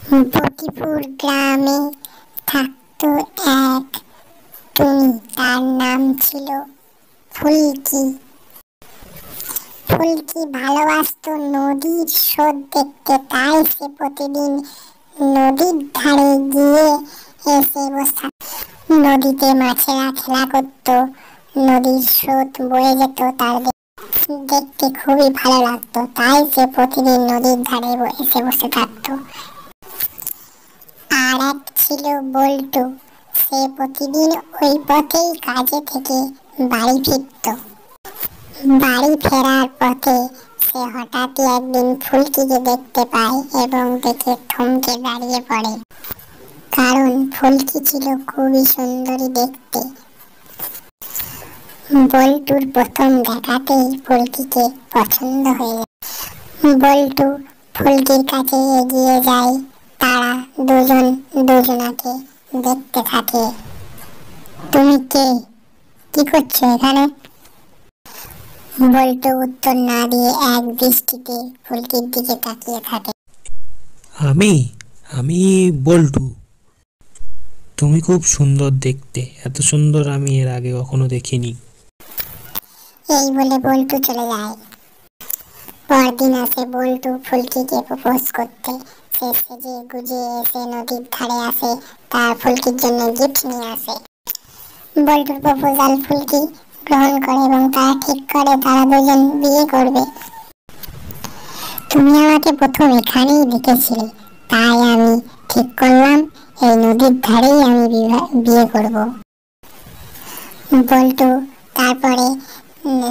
বটিপুর গ্রামে থাকতো এক টুনি। তার নাম ছিল ফুলকি। ফুলকি ভালোবাসতো নদীর স্রোত দেখতে, তাই সে প্রতিদিন নদীর ধারে গিয়ে এসে বসে। নদীতে মাছেরা খেলা করত, নদীর স্রোত বয়ে যেত, তার দেখতে খুবই ভালো লাগতো, তাই সে প্রতিদিন নদীর ধারে এসে বসে থাকতো। আর এক ছিল বল্টু। সে প্রতিদিন ওই পথেই কাজে থেকে বাড়ি ফিরত। বাড়ি ফেরার পথে সে হঠাৎই একদিন ফুলকিকে দেখতে পায় এবং দেখে থমকে দাঁড়িয়ে পড়ে, কারণ ফুলকি ছিল খুবই সুন্দরী দেখতে। বল্টুর প্রথম দেখাতেই ফুলকিকে পছন্দ হয়ে যায়। বল্টু ফুলকির কাছে এগিয়ে যায়। তারা দুজন দুজনাকে দেখতে থাকে। তুমি কে? কি করছো এখানে? বল্টু উত্তর না দিয়ে এক দৃষ্টিতে ফুলকির দিকে তাকিয়ে থাকে। আমি আমি বল্টু। তুমি খুব সুন্দর দেখতে, এত সুন্দর আমি এর আগে কখনো দেখিনি। এই বলে বল্টু চলে যায়। পরদিন আসে বল্টু ফুলকিকে প্রপোজ করতে। সে সেজে গুজে এসে নদীর ধারে আসে, তার ফুলকির জন্য গিফট নিয়ে আসে। বল্টুর প্রপোজাল ফুলকি গ্রহণ করে এবং তারা ঠিক করে তারা দুজন বিয়ে করবে। তুমি আমাকে প্রথম এখানেই দেখেছিলে, তাই আমি ঠিক করলাম এই নদীর ধারেই আমি বিয়ে করব। বল্টু তারপরে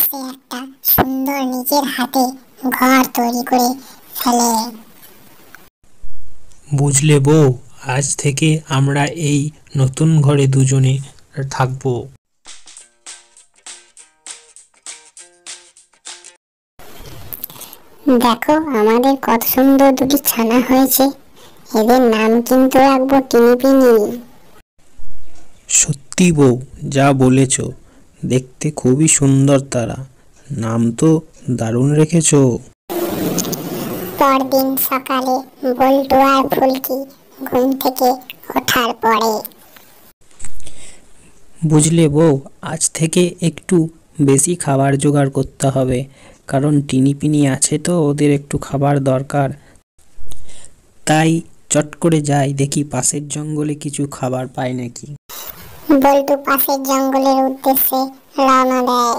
সে একটা সুন্দর নিজের হাতে ঘর তৈরি করে ফেলে। বুঝলে বউ, আজ থেকে আমরা এই নতুন ঘরে দুজনে থাকবো। দেখো আমাদের কত সুন্দর দুটি ছানা হয়েছে, এদের নাম কিন্তু রাখবো টিনিপিনি। সত্যি বউ, যা বলেছ, দেখতে খুবই সুন্দর তারা। নাম তো দারুণ রেখেছো। পরদিন সকালে বল্টু আর ফুলকি ঘুম থেকে ওঠার পরে বুঝলে বউ, আজ থেকে একটু বেশি খাবার জোগাড় করতে হবে, কারণ টিনিপিনি আছে তো ওদের একটু খাবার দরকার। তাই চট করে যাই দেখি পাশের জঙ্গলে কিছু খাবার পাই নাকি। বল্টু পাশের জঙ্গলের উদ্দেশ্যে রওনা দেয়।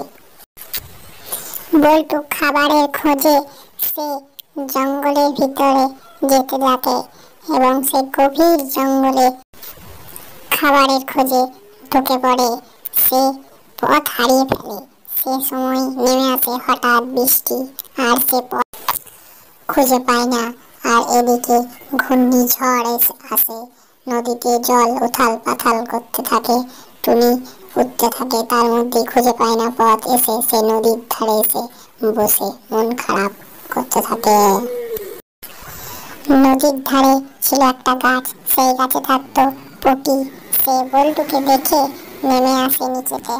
বল্টু খাবারের খোঁজে সে জঙ্গলের ভিতরে যেতে থাকে এবং সে গভীর জঙ্গলে খাবারের খোঁজে ঢুকে পড়ে। সে পথ হারিয়ে ফেলে। সে সময় নেমে আসে হঠাৎ বৃষ্টি, আর সে পথ খুঁজে পায় না। আর এদিকে ঘূর্ণিঝড় আসে, নদীতে জল উথাল পাথাল করতে থাকে, টুনি উঠতে থাকে, তার মধ্যে খুঁজে পায় না পথ। এসে সে নদীর ধারে এসে বসে মন খারাপ করতে থাকে। নদীর ধারে ছিল একটা গাছ, সেই গাছে থাকতো পটি। সে বল্টুকে দেখে নেমে আসে নিচেতে।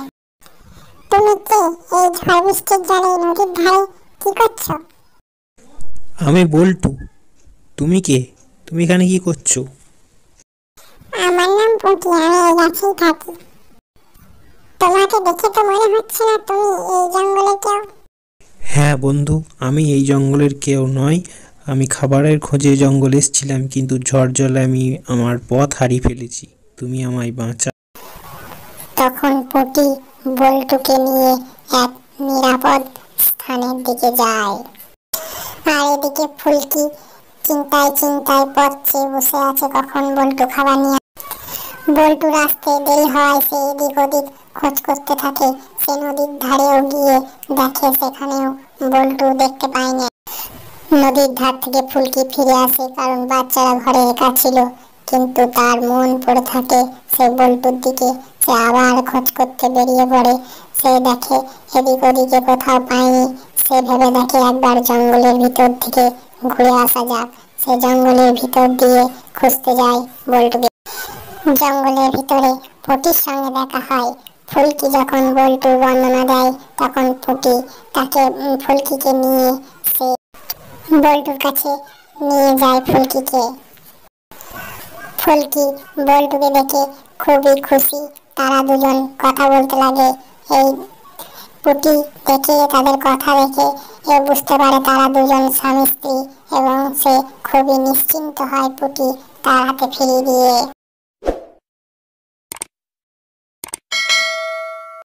তুমি কে? এই ঝড় বৃষ্টির জলে নদীর ধারে কি করছো? আমি বল্টু। তুমি কে? তুমি এখানে কি করছো? আমার নাম পটি, আমি এই গাছেই থাকি। তোমাকে দেখে তো মনে হচ্ছে না তুমি এই জঙ্গলে কেউ। হ্যাঁ বন্ধু, আমি এই জঙ্গলের কেউ নয়। আমি খাবারের খোঁজে জঙ্গলে এসেছিলাম, কিন্তু ঝড় জলে আমি আমার পথ হারিয়ে ফেলেছি। তুমি আমায় বাঁচাও। তখন পটি বল্টুকে নিয়ে এক নিরাপদ স্থানের দিকে যায়। আর এদিকে ফুলকি চিন্তায় চিন্তায় পথ চেয়ে বসে আছে, কখন বল্টু খাবার নিয়ে। বল্টু রাস্তায় দেরি হওয়ায় সে এদিক ওদিক খোঁজ করতে থাকে। সে নদীর ধারেও গিয়ে দেখে, সেখানেও বল্টু দেখতে পায়নি। নদীর ধার থেকে ফুলকি ফিরে আসে, কারণ বাচ্চারা ঘরে একা ছিল, কিন্তু তার মন পড়ে থাকে সে বল্টুর দিকে। সে আবার খোঁজ করতে বেরিয়ে পড়ে। সে দেখে এদিক ওদিকে কোথাও পায়নি। সে ভেবে দেখে একবার জঙ্গলের ভিতর থেকে ঘুরে আসা যাক। সে জঙ্গলের ভিতর দিয়ে খুঁজতে যায় বল্টুকে। জঙ্গলের ভিতরে পটির সঙ্গে দেখা হয়। ফুলকি যখন বল্টুর বর্ণনা দেয়, তখন পটি তাকে ফুলকিকে নিয়ে সে বল্টুর কাছে নিয়ে যায় ফুলকিকে। ফুলকি বল্টুকে দেখে খুবই খুশি। তারা দুজন কথা বলতে লাগে। এই পুটি দেখে তাদের কথা দেখে বুঝতে পারে তারা দুজন স্বামী স্ত্রী এবং সে খুবই নিশ্চিন্ত হয় পুটি তার হাতে ফিরিয়ে দিয়ে।